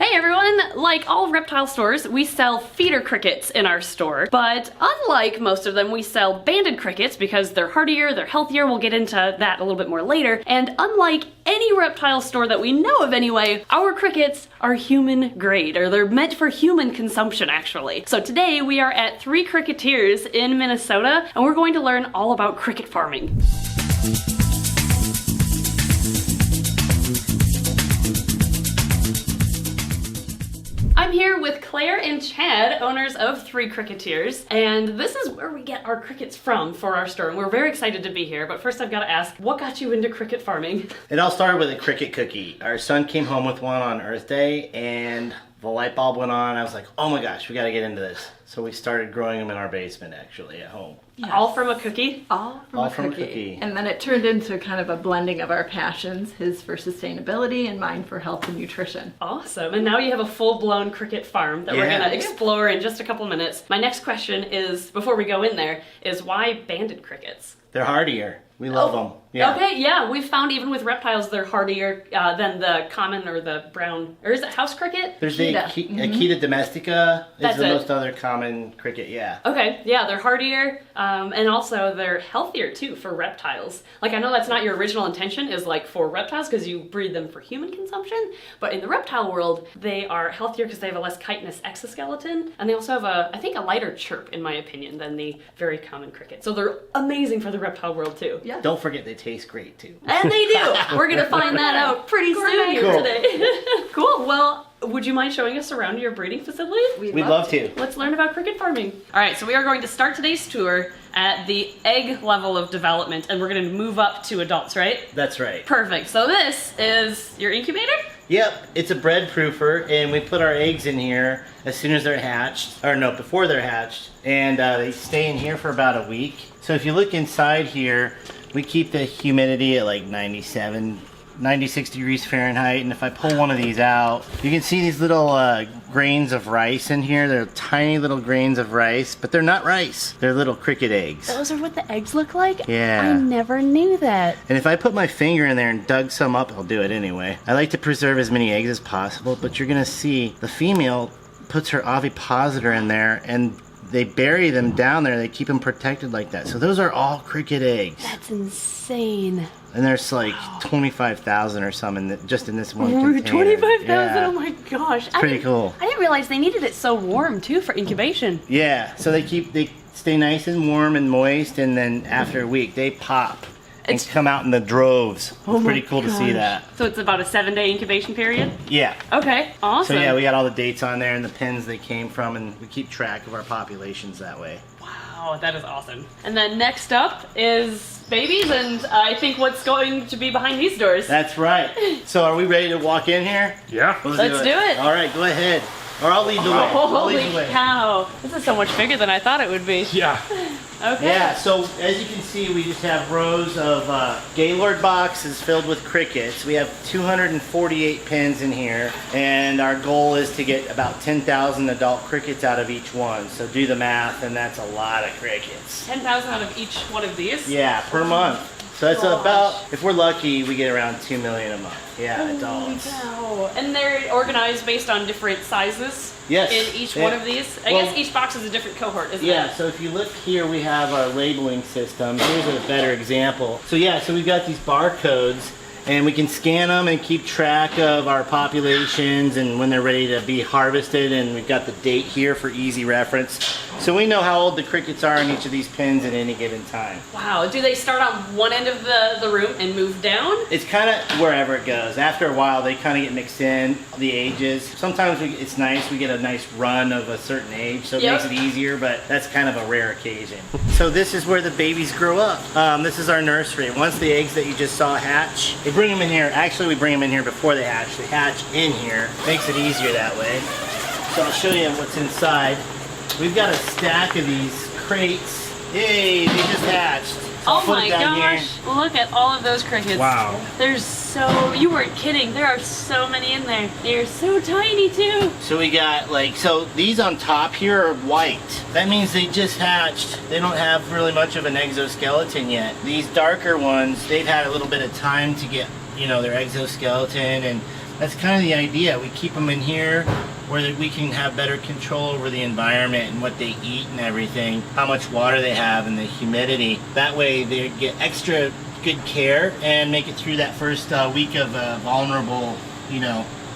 Hey everyone! Like all reptile stores, we sell feeder crickets in our store, but unlike most of them, we sell banded crickets because they're hardier, they're healthier. We'll get into that a little bit more later. And unlike any reptile store that we know of anyway, our crickets are human grade, or they're meant for human consumption actually. So today we are at 3 Cricketeers in Minnesota, and we're going to learn all about cricket farming. I'm here with Claire and Chad, owners of 3 Cricketeers, and this is where we get our crickets from for our store, and we're very excited to be here. But first I've got to ask, what got you into cricket farming? It all started with a cricket cookie. Our son came home with one on Earth Day, and the light bulb went on. I was like, oh my gosh, we got to get into this. So we started growing them in our basement, actually, at home. Yes. All from a cookie? All from a cookie. And then it turned into kind of a blending of our passions, his for sustainability and mine for health and nutrition. Awesome. And now you have a full-blown cricket farm that we're going to explore in just a couple minutes. My next question is, before we go in there, is why banded crickets? They're hardier. We love them. Yeah. Okay, yeah, we've found even with reptiles they're hardier than the common or the brown, or is it house cricket? There's the Akita domestica is the most other common cricket, yeah. Okay, yeah, they're hardier, and also they're healthier too for reptiles. Like, I know that's not your original intention, is like for reptiles because you breed them for human consumption, but in the reptile world they are healthier because they have a less chitinous exoskeleton, and they also have I think a lighter chirp in my opinion than the very common cricket. So they're amazing for the reptile world too. Yeah. Don't forget they taste great too. And they do. We're gonna find that out pretty soon here today. Cool. Well, would you mind showing us around your breeding facility? We'd love to. Let's learn about cricket farming. All right, so we are going to start today's tour at the egg level of development, and we're going to move up to adults, right? That's right. Perfect. So this is your incubator? Yep, it's a bread proofer, and we put our eggs in here as soon as they're hatched, or no, before they're hatched, and they stay in here for about a week. So if you look inside here, we keep the humidity at like 96 degrees Fahrenheit, and if I pull one of these out, you can see these little grains of rice in here. They're tiny little grains of rice, but they're not rice. They're little cricket eggs. Those are what the eggs look like? Yeah. I never knew that. And if I put my finger in there and dug some up, I'll do it anyway. I like to preserve as many eggs as possible, but you're gonna see the female puts her ovipositor in there, and they bury them down there. They keep them protected like that. So those are all cricket eggs. That's insane. And there's like 25,000 or something just in this one container. 25,000? Yeah. Oh my gosh. It's pretty cool. I didn't realize they needed it so warm too for incubation. Yeah, so they stay nice and warm and moist, and then after a week they pop and come out in the droves. Oh It's pretty cool to see that. So it's about a 7-day incubation period? Yeah. Okay, awesome. So yeah, we got all the dates on there and the pens they came from, and we keep track of our populations that way. Wow, that is awesome. And then next up is babies, and I think what's going to be behind these doors. That's right. So are we ready to walk in here? Yeah. Let's do it. All right, go ahead. Or I'll lead the way. Holy cow. This is so much bigger than I thought it would be. Yeah. Okay. Yeah, so as you can see, we just have rows of Gaylord boxes filled with crickets. We have 248 pens in here, and our goal is to get about 10,000 adult crickets out of each one. So do the math, and that's a lot of crickets. 10,000 out of each one of these? Yeah, per month. So that's about, if we're lucky, we get around 2 million a month. Yeah, adults. Wow. And they're organized based on different sizes? Yes. In each one of these? I guess each box is a different cohort, isn't it? Yeah, so if you look here, we have our labeling system. Here's a better example. So yeah, so we've got these barcodes, and we can scan them and keep track of our populations and when they're ready to be harvested, and we've got the date here for easy reference. So we know how old the crickets are in each of these pens at any given time. Wow, do they start on one end of the room and move down? It's kind of wherever it goes. After a while, they kind of get mixed in, the ages. Sometimes it's nice, we get a nice run of a certain age, so it makes it easier, but that's kind of a rare occasion. So this is where the babies grow up. This is our nursery. Once the eggs that you just saw hatch, they bring them in here. Actually, we bring them in here before they hatch. They hatch in here. Makes it easier that way. So I'll show you what's inside. We've got a stack of these crates. Yay, they just hatched. Oh my gosh, look at all of those crickets. Wow. There's so, you weren't kidding, there are so many in there. They're so tiny too. So we got so these on top here are white. That means they just hatched. They don't have really much of an exoskeleton yet. These darker ones, they've had a little bit of time to get, their exoskeleton, and That's kind of the idea. We keep them in here where we can have better control over the environment and what they eat and everything, how much water they have and the humidity. That way they get extra good care and make it through that first week of vulnerable,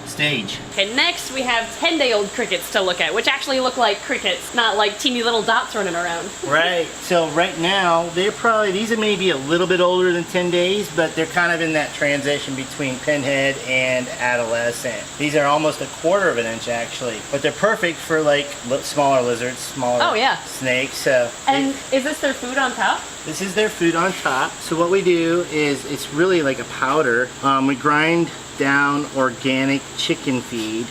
stage. Okay, next we have 10-day-old crickets to look at, which actually look like crickets, not like teeny little dots running around. Right. So right now, these are maybe a little bit older than 10 days, but they're kind of in that transition between pinhead and adolescent. These are almost 1/4 of an inch actually, but they're perfect for like smaller lizards, smaller snakes. So and is this their food on top? This is their food on top. So what we do is, it's really like a powder. We grind down organic chicken feed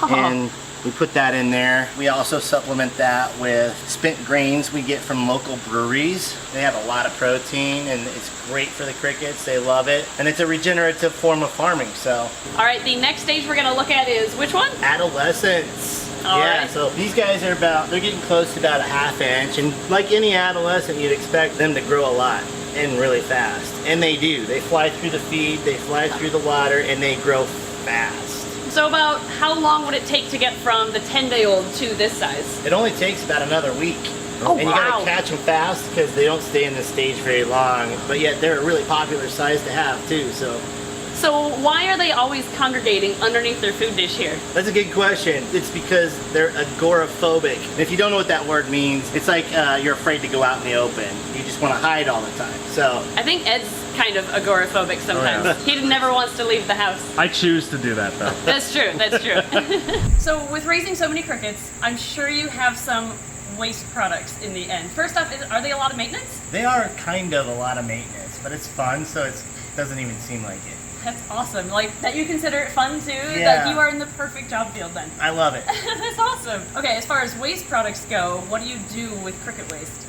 and we put that in there. We also supplement that with spent grains we get from local breweries. They have a lot of protein and it's great for the crickets. They love it. And it's a regenerative form of farming, so. All right, the next stage we're gonna look at is which one? Adolescence. All right. So these guys are they're getting close to about 1/2 inch, and like any adolescent, you'd expect them to grow a lot and really fast. And they do. They fly through the feed, they fly through the water, and they grow fast. So about how long would it take to get from the 10-day-old to this size? It only takes about another week. Oh, and you gotta catch them fast because they don't stay in this stage very long, but yet they're a really popular size to have too, so. So why are they always congregating underneath their food dish here? That's a good question. It's because they're agoraphobic. And if you don't know what that word means, it's like you're afraid to go out in the open. You just want to hide all the time. So I think Ed's kind of agoraphobic sometimes. Oh, He never wants to leave the house. I choose to do that though. That's true, that's true. So with raising so many crickets, I'm sure you have some waste products in the end. First off, are they a lot of maintenance? they are kind of a lot of maintenance, but it's fun, so it doesn't even seem like it. That's awesome. Like, that you consider it fun too? Yeah. That you are in the perfect job field then. I love it. That's awesome. Okay, as far as waste products go, what do you do with cricket waste?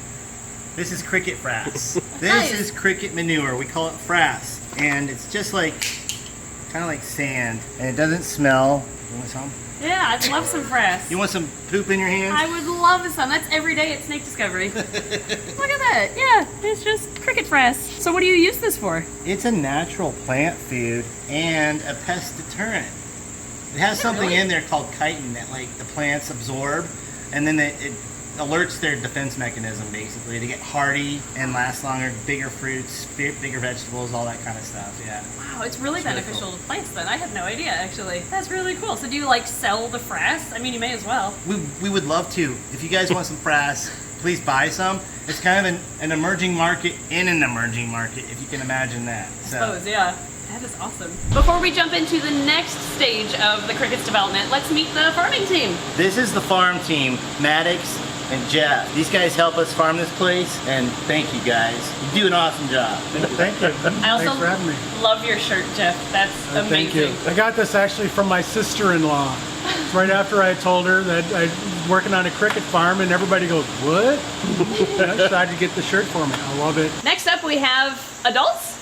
This is cricket frass. This Nice. is cricket manure. We call it frass. And it's just like, kind of like sand. And it doesn't smell. You want some? Yeah, I'd love some frass. You want some poop in your hands? I would love some. That's every day at Snake Discovery. Look at that. Yeah, it's just cricket frass. So what do you use this for? It's a natural plant food and a pest deterrent. It has something really? in there called chitin that like the plants absorb, and then it alerts their defense mechanism basically to get hardy and last longer, bigger fruits, bigger vegetables, all that kind of stuff. Yeah. Wow, it's really beneficial to plants then. I had no idea actually. That's really cool. So do you like sell the frass? I mean, you may as well. We would love to. If you guys want some frass, please buy some. It's kind of an emerging market in an emerging market, if you can imagine that. So. I suppose, yeah. That is awesome. Before we jump into the next stage of the cricket's development, let's meet the farming team. This is the farm team, Maddox and Jeff. These guys help us farm this place, and thank you guys. You do an awesome job. Thank you. I also Thanks for having me. love your shirt, Jeff. That's amazing. Thank you. I got this actually from my sister-in-law. Right after I told her that I was working on a cricket farm, and everybody goes, "What?" I decided to get the shirt for me. I love it. Next up, we have adults.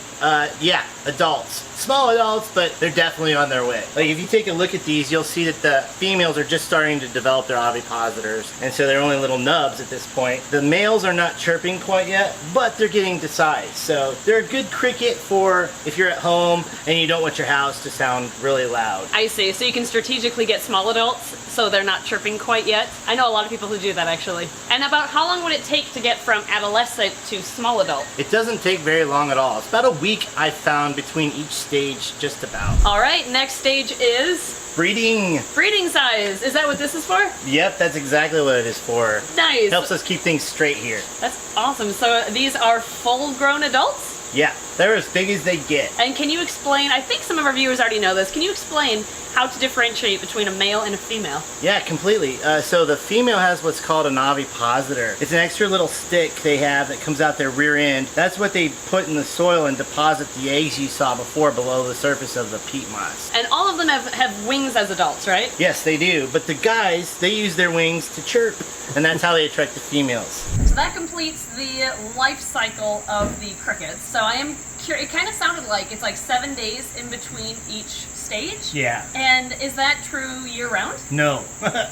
Yeah, adults. Small adults, but they're definitely on their way. Like if you take a look at these, you'll see that the females are just starting to develop their ovipositors, and so they're only little nubs at this point. The males are not chirping quite yet, but they're getting to size. So they're a good cricket for if you're at home and you don't want your house to sound really loud. I see. So you can strategically get small adults so they're not chirping quite yet. I know a lot of people who do that actually. And about how long would it take to get from adolescent to small adult? It doesn't take very long at all. It's about a week I found between each stage, just about. All right, next stage is Breeding. breeding size. Is that what this is for? Yep, that's exactly what it is for. Nice. Helps us keep things straight here. That's awesome. So these are full-grown adults? Yeah, they're as big as they get. And can you explain, I think some of our viewers already know this, can you explain how to differentiate between a male and a female? Yeah, completely. So the female has what's called an ovipositor. It's an extra little stick they have that comes out their rear end. That's what they put in the soil and deposit the eggs you saw before below the surface of the peat moss. And all of them have wings as adults, right? Yes, they do. But the guys, they use their wings to chirp, and that's how they attract the females. So that completes the life cycle of the crickets. So I am curious, it kind of sounded like it's like 7 days in between each stage. stage? Yeah. And is that true year-round? No.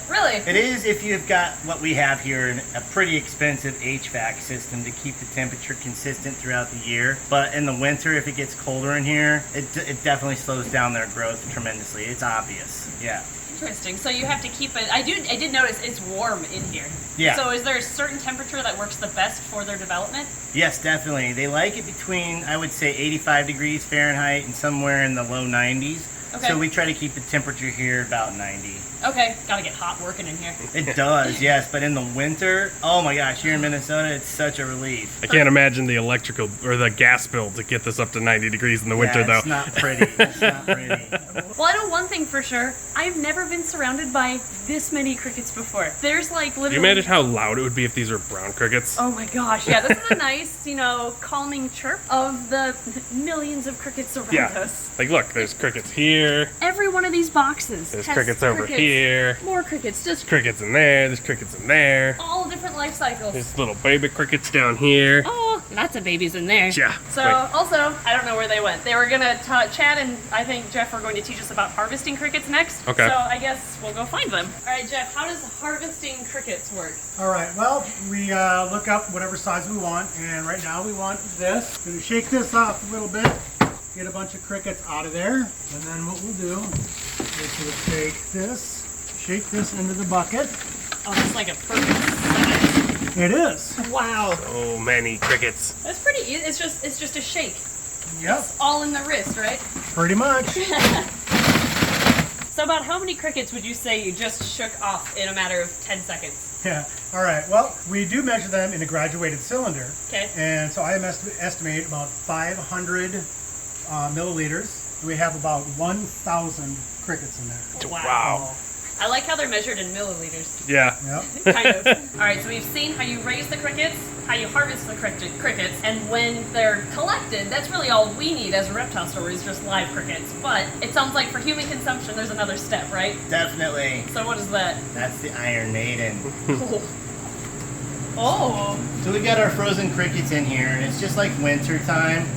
Really? It is if you've got what we have here, a pretty expensive HVAC system to keep the temperature consistent throughout the year. But in the winter, if it gets colder in here, it definitely slows down their growth tremendously. It's obvious. Yeah. Interesting. So you have to keep it. I did notice it's warm in here. Yeah. So is there a certain temperature that works the best for their development? Yes, definitely. They like it between, I would say, 85 degrees Fahrenheit and somewhere in the low 90s. Okay. So we try to keep the temperature here about 90. Okay, gotta get hot working in here. It does, yes. But in the winter, oh my gosh, here in Minnesota, it's such a relief. I can't imagine the electrical or the gas bill to get this up to 90 degrees in the winter, though. It's not pretty. It's not pretty. Well, I know one thing for sure. I've never been surrounded by this many crickets before. There's like literally... Can you imagine how loud it would be if these were brown crickets? Oh my gosh, yeah, this is a nice, calming chirp of the millions of crickets around us. Like, look, there's crickets here. Every one of these boxes There's has crickets over here. More crickets, just Crickets in there. There's crickets in there. all different life cycles. There's little baby crickets down here. Oh, lots of babies in there. Yeah. So, Wait. also, I don't know where they went. They were gonna Chad and I think Jeff are going to teach us about harvesting crickets next. Okay. So I guess we'll go find them. All right, Jeff, how does harvesting crickets work? All right, well, we look up whatever size we want, and right now we want this. Going to shake this off a little bit, get a bunch of crickets out of there, and then what we'll do is we'll take this, shake this into the bucket. Oh, it's like a perfect size. It is. Wow. So many crickets. That's pretty easy. It's just a shake. Yep, It's all in the wrist, right? pretty much. So about how many crickets would you say you just shook off in a matter of 10 seconds? Yeah. All right. Well, we do measure them in a graduated cylinder. Okay. And so I estimate about 500 milliliters. We have about 1,000 crickets in there. Wow. I like how they're measured in milliliters. Yep. Yeah. Kind of. All right, so we've seen how you raise the crickets, how you harvest the crickets, and when they're collected, that's really all we need as a reptile store is just live crickets. But it sounds like for human consumption, there's another step, right? Definitely. So what is that? That's the Iron Maiden. Oh. So we've got our frozen crickets in here, and it's just like winter time.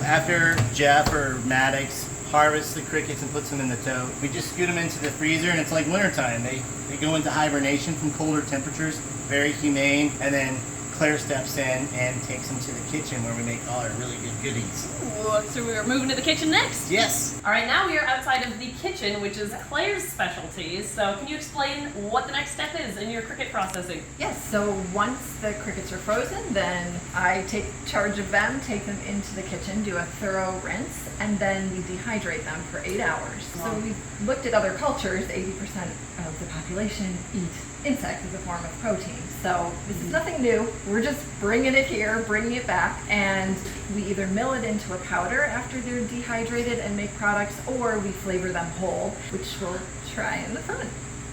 After Jeff or Maddox harvests the crickets and puts them in the tote, we just scoot them into the freezer, and it's like winter time. They go into hibernation from colder temperatures, very humane, and then Claire steps in and takes them to the kitchen where we make all our really good goodies. Ooh, so we're moving to the kitchen next. Yes. All right, now we are outside of the kitchen, which is Claire's specialties. So can you explain what the next step is in your cricket processing? Yes, so once the crickets are frozen, then I take charge of them, take them into the kitchen, do a thorough rinse, and then we dehydrate them for 8 hours. So we've looked at other cultures, 80% of the population eat insects as a form of protein. So this is nothing new. We're just bringing it here, bringing it back, and we either mill it into a powder after they're dehydrated and make products, or we flavor them whole, which we'll try in the front.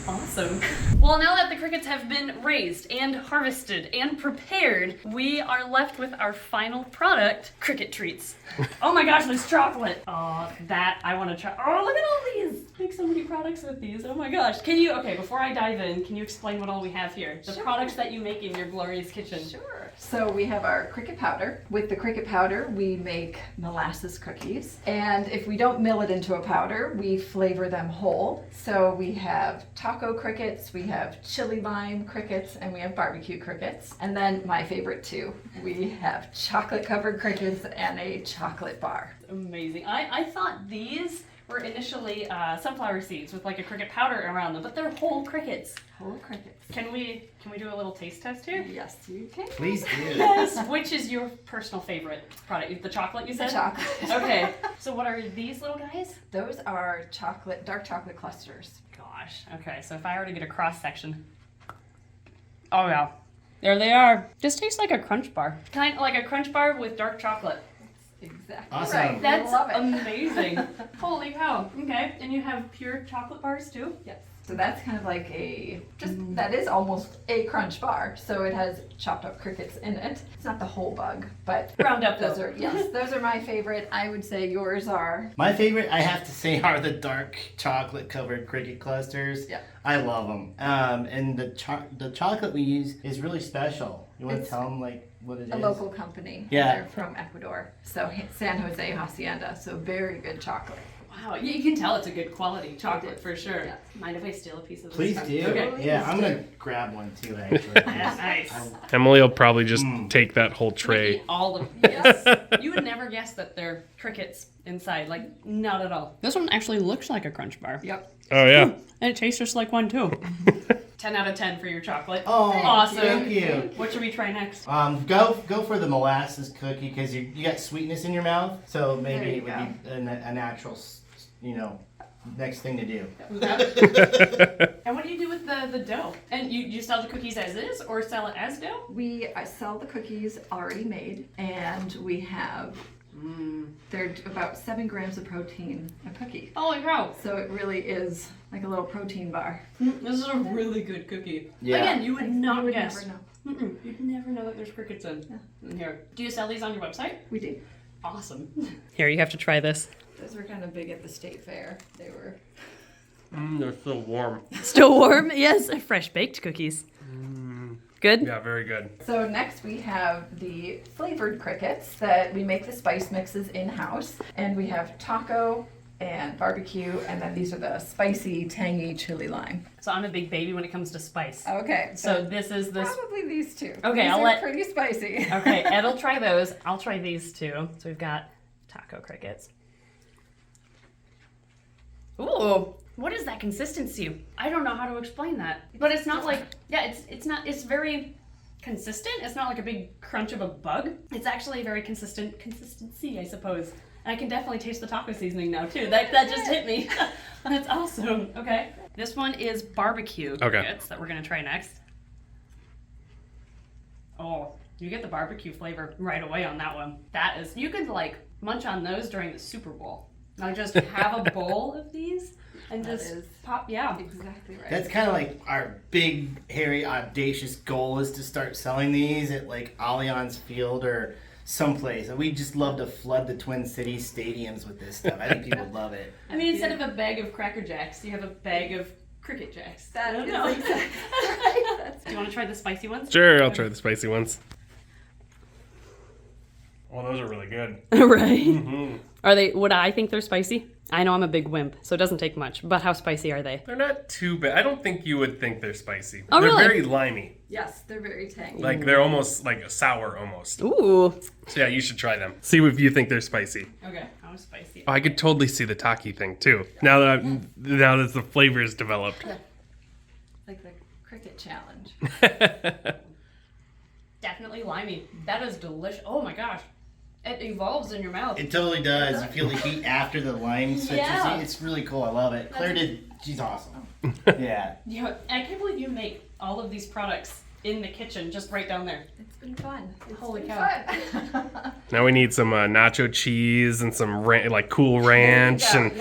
Awesome. Well, now that the crickets have been raised and harvested and prepared, we are left with our final product, cricket treats. Oh my gosh, there's chocolate. Oh, that I want to try. Oh, look at all these. Make so many products with these. Oh my gosh. Okay, before I dive in, can you explain what all we have here? The products that you make in your glorious kitchen. Sure. So we have our cricket powder. With the cricket powder, we make molasses cookies. And if we don't mill it into a powder, we flavor them whole. So we have taco crickets, we have chili lime crickets, and we have barbecue crickets. And then my favorite too, we have chocolate covered crickets and a chocolate bar. Amazing. I thought these were initially sunflower seeds with like a cricket powder around them, but they're whole crickets. Whole crickets. Can we do a little taste test here? Yes, you can. Please do. Yes. Which is your personal favorite product? The chocolate you said? The chocolate. Okay. So what are these little guys? Those are dark chocolate clusters. Gosh. Okay. So if I were to get a cross section. Oh yeah. There they are. This tastes like a Crunch Bar. Kind of like a Crunch Bar with dark chocolate. Exactly Awesome. right. That's Love it. amazing. Holy cow. Okay. And you have pure chocolate bars too? Yes. So that's kind of like that is almost a Crunch Bar. So it has chopped up crickets in it. It's not the whole bug, but Round up those though. those are my favorite. I would say yours are. My favorite, I have to say, are the dark chocolate covered cricket clusters. Yeah. I love them. And the chocolate we use is really special. You want to It's tell them like what it is? A local company. Yeah. They're from Ecuador. So San Jose Hacienda. So very good chocolate. Wow, you can tell it's a good quality chocolate for sure. Yeah. Mind if I steal a piece of this? Please do. Okay. Yeah, I'm gonna grab one too. Actually. That's nice. Emily will probably just take that whole tray. Eat all of yes. You would never guess that they're crickets inside. Like, not at all. This one actually looks like a Crunch Bar. Yep. Oh yeah. And it tastes just like one too. 10 out of 10 for your chocolate. Oh, awesome. Thank you. What should we try next? Go for the molasses cookie because you got sweetness in your mouth, so maybe it would be a natural, next thing to do. And what do you do with the dough? And you sell the cookies as is or sell it as dough? We sell the cookies already made, and we have they're about 7 grams of protein a cookie. Holy cow. So it really is like a little protein bar. This is a really good cookie. Yeah. Again, you would not guess. Never know. You'd never know that there's crickets in here. Do you sell these on your website? We do. Awesome. Here, you have to try this. Those were kind of big at the state fair. They were. They're still warm. Still warm? Yes. Fresh baked cookies. Good? Yeah, very good. So next we have the flavored crickets that we make the spice mixes in-house. And we have taco and barbecue, and then these are the spicy, tangy chili lime. So I'm a big baby when it comes to spice. Okay. So this is this. Probably these two. Okay, these I'll are let- pretty spicy. Okay, Ed'll try those. I'll try these two. So we've got taco crickets. Ooh, what is that consistency? I don't know how to explain that. But it's not like, it's very consistent. It's not like a big crunch of a bug. It's actually a very consistency, I suppose. And I can definitely taste the taco seasoning now too. That just hit me. That's awesome. Okay. This one is barbecue crickets that we're gonna try next. Oh, you get the barbecue flavor right away on that one. That is, you could like munch on those during the Super Bowl. Like just have a bowl of these and That just is pop, yeah. Exactly right. That's kind of like our big, hairy, audacious goal is to start selling these at like Allianz Field or someplace. We just love to flood the Twin Cities stadiums with this stuff. I think people love it. I mean, instead of a bag of Cracker Jacks, you have a bag of Cricket Jacks. That I don't is know. exactly right. That's Do you want to try the spicy ones? Sure, I'll try the spicy ones. Well, those are really good. Right. Are they, would I think they're spicy? I know I'm a big wimp, so it doesn't take much. But how spicy are they? They're not too bad. I don't think you would think they're spicy. Oh, they're really? very limey. Yes, they're very tangy. Like they're almost like sour almost. Ooh. So yeah, you should try them. See if you think they're spicy. Okay. How spicy? Oh, I could totally see the taki thing too. Now that the flavor is developed. Like the cricket challenge. Definitely limey. That is delicious. Oh my gosh. It evolves in your mouth. It totally does. You feel the heat after the lime citrusy. Yeah. It's really cool. I love it. Claire she's awesome. Yeah. Yeah, I can't believe you make all of these products in the kitchen, just right down there. It's been fun. Holy been cow. fun. Now we need some nacho cheese and some like Cool Ranch and.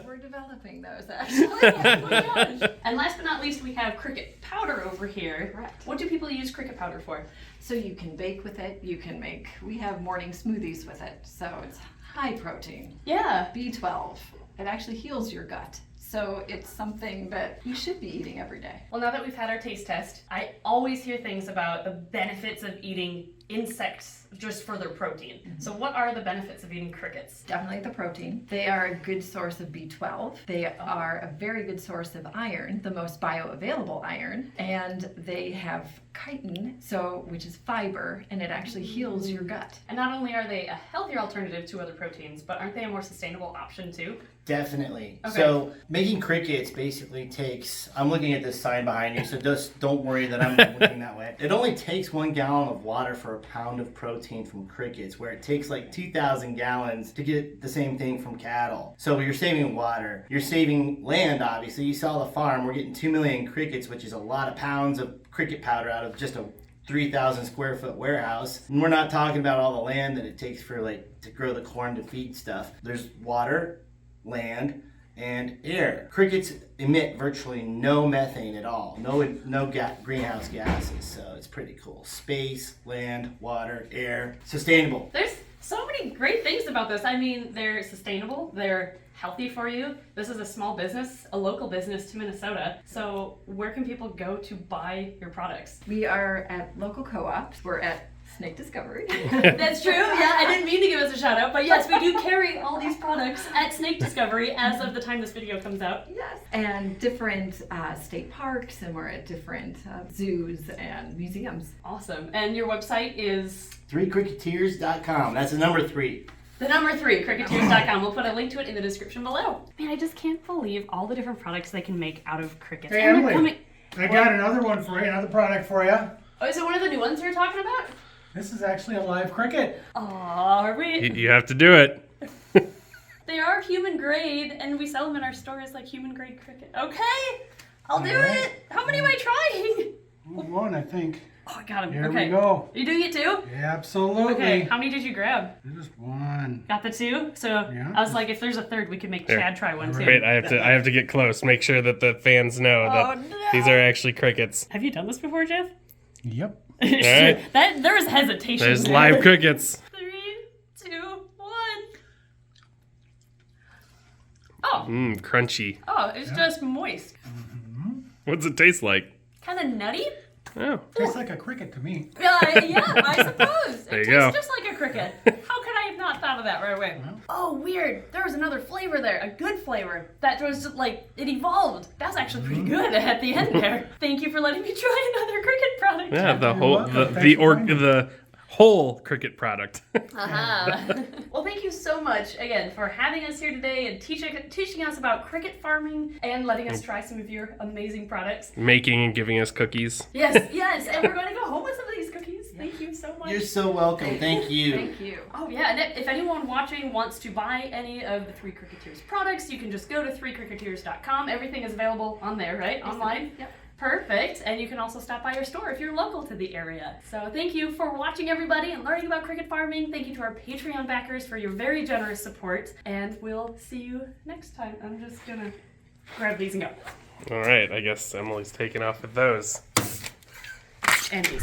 We're developing those actually. Oh my gosh. And last but not least, we have cricket powder over here. Correct. What do people use cricket powder for? So you can bake with it. You can make. We have morning smoothies with it. So it's high protein. Yeah. B12. It actually heals your gut. So it's something that you should be eating every day. Well, now that we've had our taste test, I always hear things about the benefits of eating insects just for their protein. So what are the benefits of eating crickets? Definitely the protein. They are a good source of B12. They are a very good source of iron, the most bioavailable iron, and they have chitin, which is fiber, and it actually heals your gut. And not only are they a healthier alternative to other proteins, but aren't they a more sustainable option too? Definitely. Okay. So making crickets basically takes, I'm looking at this sign behind you, so just don't worry that I'm looking that way. It only takes 1 gallon of water for a pound of protein from crickets, where it takes like 2,000 gallons to get the same thing from cattle. So you're saving water. You're saving land, obviously. You saw the farm. We're getting 2 million crickets, which is a lot of pounds of cricket powder out of just a 3,000 square foot warehouse. And we're not talking about all the land that it takes for to grow the corn to feed stuff. There's water, land, and air. Crickets emit virtually no methane at all. No greenhouse gases, so it's pretty cool. Space, land, water, air, sustainable. There's so many great things about this. I mean, they're sustainable, they're healthy for you. This is a small business, a local business to Minnesota. So where can people go to buy your products? We are at local co-ops. We're at Snake Discovery. That's true. Yeah, I didn't mean to give us a shout out, but yes, we do carry all these products at Snake Discovery as of the time this video comes out. Yes. And different state parks, and we're at different zoos and museums. Awesome. And your website is 3cricketeers.com. That's the number 3. the number 3, cricketeers.com. We'll put a link to it in the description below. Man, I just can't believe all the different products they can make out of crickets. Hey, And they're Emily, I got another one for you, another product for you. Oh, is it one of the new ones you're talking about? This is actually a live cricket. Are we? You have to do it. They are human grade, and we sell them in our stores like human grade cricket. Okay, I'll do All right. it. How many am I trying? One, I think. Oh, I got him. Here Okay. we go. Are you doing it too? Absolutely. Okay, how many did you grab? Just one. Got the 2? So Yeah. I was like, if there's a third, we could make Here. Chad try one too. Wait, I have to get close. Make sure that the fans know that no. these are actually crickets. Have you done this before, Jeff? Yep. right. That there was hesitation. There's there. live crickets. 3, 2, 1. Oh, Crunchy. it's just moist. What's it taste like? Kind of nutty. Oh, Tastes like a cricket to me. Yeah, I suppose. There It you tastes go. just like a cricket. How could I have not thought of that right away? Oh, weird. There was another flavor there, a good flavor. That was just like, it evolved. That's actually pretty good at the end there. Thank you for letting me try another cricket product. yeah, the You're whole welcome. the Thanks for joining. the whole cricket product. Well, thank you so much again for having us here today and teaching us about cricket farming and letting us try some of your amazing products. Making and giving us cookies. Yes, and we're going to go home with some of these cookies. Thank you so much. You're so welcome. Thank you. Thank you. Oh yeah, and if anyone watching wants to buy any of the 3 Cricketeers products, you can just go to 3cricketeers.com. Everything is available on there, right? Online? Yep. Perfect. And you can also stop by your store if you're local to the area. So thank you for watching, everybody, and learning about cricket farming. Thank you to our Patreon backers for your very generous support. And we'll see you next time. I'm just gonna grab these and go. All right, I guess Emily's taking off with those. And these.